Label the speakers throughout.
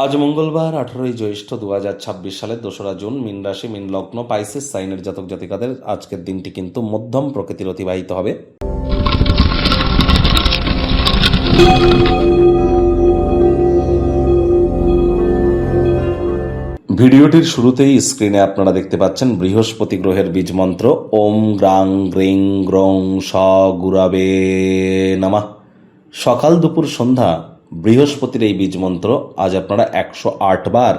Speaker 1: আজ মঙ্গলবার 18ই জ্যৈষ্ঠ 2026 সালের 2রা জুন। মীন রাশি, মীন লগ্ন, পাইসেস সাইনের জাতক জাতিকাদের আজকের দিনটি কিন্তু মধ্যম প্রকৃতির অতিবাহিত হবে। ভিডিওটির শুরুতেই স্ক্রিনে আপনারা দেখতে পাচ্ছেন বৃহস্পতি গ্রহের বীজ মন্ত্র ওম গ্রাং গ্রিং গ্রং স গুরাবে নমঃ। সকাল দুপুর সন্ধ্যা বৃহস্পতির এই বীজ মন্ত্র আজ আপনারা 108 বার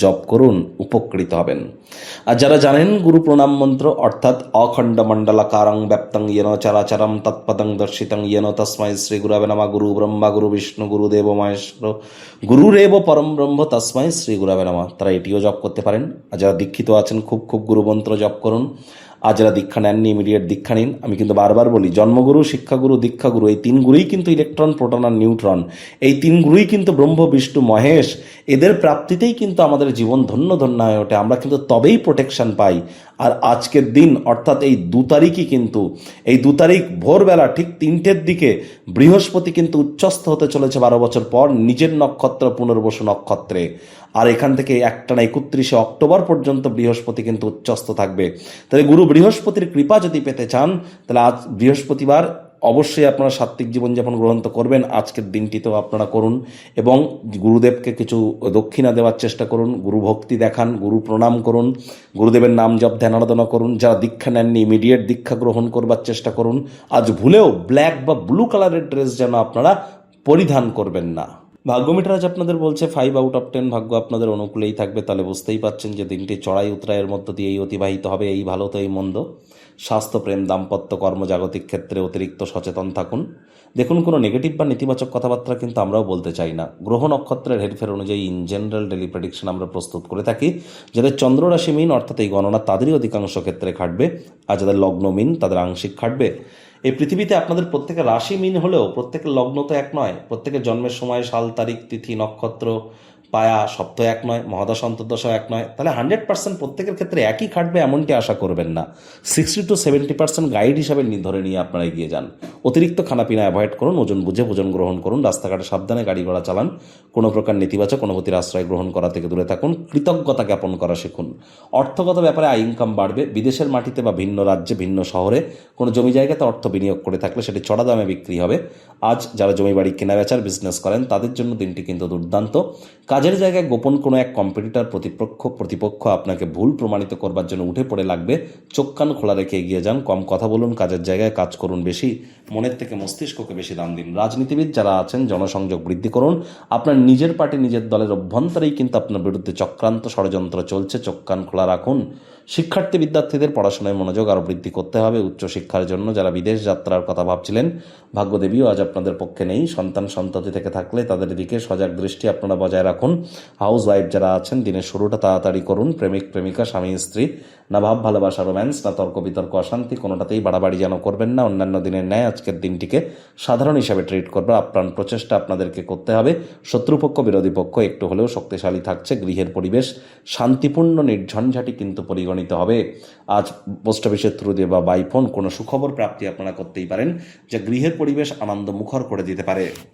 Speaker 1: জপ করুন, উপকৃত হবেন। আর যারা জানেন গুরু প্রণাম মন্ত্র অর্থাৎ অখণ্ড মণ্ডলাকারং ব্যাপ্তং ইয়েন চরাচরম তৎপদং দর্শিতং ইয়েন তস্মাই শ্রী গুরবে নমঃ। গুরু ব্রহ্মা গুরু বিষ্ণু গুরুদেব মহেশ্বর গুরুরেব পরম ব্রহ্ম তস্মাই শ্রী গুরবে নমঃ। তারা এটিও জপ করতে পারেন। আর যারা দীক্ষিত আছেন খুব গুরু মন্ত্র জপ করুন। আর যারা দীক্ষা নেননি ইমিডিয়েট দীক্ষা নিন। আমি কিন্তু বারবার বলি জন্মগুরু, শিক্ষাগুরু, দীক্ষাগুরু এই 3 গুরুই কিন্তু ইলেকট্রন, প্রোটন আর নিউট্রন, এই 3 গুরুই কিন্তু ব্রহ্ম বিষ্ণু মহেশ। এদের প্রাপ্তিতেই কিন্তু আমাদের জীবন ধন্য ধন্য হয়ে ওঠে, আমরা কিন্তু তবেই প্রোটেকশন পাই। আর আজকের দিন অর্থাৎ এই 2 তারিখই কিন্তু, এই 2 তারিখ ভোরবেলা ঠিক 3টের দিকে বৃহস্পতি কিন্তু উচ্চস্থ হতে চলেছে 12 বছর পর নিজের নক্ষত্র পুনর্বসু নক্ষত্রে। আর এখান থেকে একটানা 31শে অক্টোবর পর্যন্ত বৃহস্পতি কিন্তু উচ্চস্থ থাকবে। তাহলে গুরু বৃহস্পতির কৃপা যদি পেতে চান তাহলে আজ বৃহস্পতিবার অবশ্যই আপনারা সাত্ত্বিক জীবনযাপন গ্রহণ তো করবেন, আজকের দিনটিতেও আপনারা করুন এবং গুরুদেবকে কিছু দক্ষিণা দেওয়ার চেষ্টা করুন, গুরু ভক্তি দেখান, গুরু প্রণাম করুন, গুরুদেবের নাম জপ ধ্যান আরাধনা করুন। যারা দীক্ষা নেননি ইমিডিয়েট দীক্ষা গ্রহণ করবার চেষ্টা করুন। আজ ভুলেও ব্ল্যাক বা ব্লু কালারের ড্রেস যেন আপনারা পরিধান করবেন না। ভাগ্য মিটার আজ আপনাদের বলছে 5 আউট অফ 10 ভাগ্য আপনাদের অনুকূলেই থাকবে। তাহলে বুঝতেই পাচ্ছেন যে দিনটি চড়াই উতরাইয়ের মধ্য দিয়েই অতিবাহিত হবে। এই ভালো তো এই মন্দ। স্বাস্থ্য, প্রেম, দাম্পত্য, কর্মজাগতিক ক্ষেত্রে অতিরিক্ত সচেতন থাকুন। দেখুন, কোনো নেগেটিভ বা নেতিবাচক কথাবার্তা কিন্তু আমরাও বলতে চাই না। গ্রহ নক্ষত্রের হেরফের অনুযায়ী ইন জেনারেল ডেলি প্রেডিকশন আমরা প্রস্তুত করে থাকি। যাদের চন্দ্র রাশি মিন অর্থাৎ এই গণনা তাদেরই অধিকাংশ ক্ষেত্রে খাটবে, আর যাদের লগ্ন মিন তাদের আংশিক খাটবে। এই পৃথিবীতে আপনাদের প্রত্যেকের রাশি মিন হলেও প্রত্যেকের লগ্ন তো এক নয়, প্রত্যেকের জন্মের সময়, সাল, তারিখ, তিথি, নক্ষত্র, পায়া সব তো এক নয়, মহাদশা অন্তর্দশা এক নয়। তাহলে 100% প্রত্যেকের ক্ষেত্রে একই খাটবে এমনটি আশা করবেন না। 60 to 70% গাইড হিসাবে ধরে নিয়ে আপনারা এগিয়ে যান। অতিরিক্ত খানাপিনা অ্যাভয়েড করুন, ওজন বুঝে ভোজন গ্রহণ করুন, রাস্তাঘাটে সাবধানে গাড়ি ঘোড়া চালান, কোনো প্রকার নেতিবাচক অনুভূতির আশ্রয় গ্রহণ করা থেকে দূরে থাকুন, কৃতজ্ঞতা জ্ঞাপন করা শিখুন। অর্থগত ব্যাপারে আয় ইনকাম বাড়বে। বিদেশের মাটিতে বা ভিন্ন রাজ্যে, ভিন্ন শহরে কোনো জমি জায়গাতে অর্থ বিনিয়োগ করে থাকলে সেটি চড়া দামে বিক্রি হবে। আজ যারা জমি বাড়ি কেনা বেচার বিজনেস করেন তাদের জন্য দিনটি কিন্তু দুর্দান্ত। কাজের জায়গায় গোপন কোনো এক কম্পিটিটর, প্রতিপক্ষ আপনাকে ভুল প্রমাণিত করবার জন্য উঠে পড়ে লাগবে। চোখ কান খোলা রেখে এগিয়ে যান, কম কথা বলুন, কাজের জায়গায় কাজ করুন বেশি, মনের থেকে মস্তিষ্ককে বেশি দাম দিন। রাজনীতিবিদ যারা আছেন জনসংযোগ বৃদ্ধি করুন। আপনার নিজের পার্টি, নিজের দলের অভ্যন্তরেই কিন্তু আপনার বিরুদ্ধে চক্রান্ত, ষড়যন্ত্র চলছে, চোখ কান খোলা রাখুন। শিক্ষার্থী বিদ্যার্থীদের পড়াশোনায় মনোযোগ আরও বৃদ্ধি করতে হবে। উচ্চশিক্ষার জন্য যারা বিদেশ যাত্রার কথা ভাবছিলেন, ভাগ্যদেবীও আজ আপনাদের পক্ষে নেই। সন্তান সন্ততি থেকে থাকলে তাদের দিকে সজাগ দৃষ্টি আপনারা বজায় রাখুন। হাউস ওয়াইফ যারা আছেন দিনের শুরুটা তাড়াতাড়ি করুন। প্রেমিক প্রেমিকা, স্বামী স্ত্রী, না ভাব ভালোবাসা, রোম্যান্স, না তর্ক বিতর্ক, অশান্তি, কোনোটাতেই বাড়াবাড়ি যেন করবেন না। অন্যান্য দিনের ন্যায় আজকের দিনটিকে সাধারণ হিসাবে ট্রিট করবে। আপ্রাণ প্রচেষ্টা আপনাদেরকে করতে হবে। শত্রুপক্ষ, বিরোধী পক্ষ একটু হলেও শক্তিশালী থাকছে। গৃহের পরিবেশ শান্তিপূর্ণ, নির্ঝঞ্ঝাটি কিন্তু পরিগণিত হবে। আজ পোস্ট অফিসের থ্রু দিয়ে বা বাই ফোন কোনো সুখবর প্রাপ্তি আপনারা করতেই পারেন, যা গৃহের পরিবেশ আনন্দমুখর করে দিতে পারে।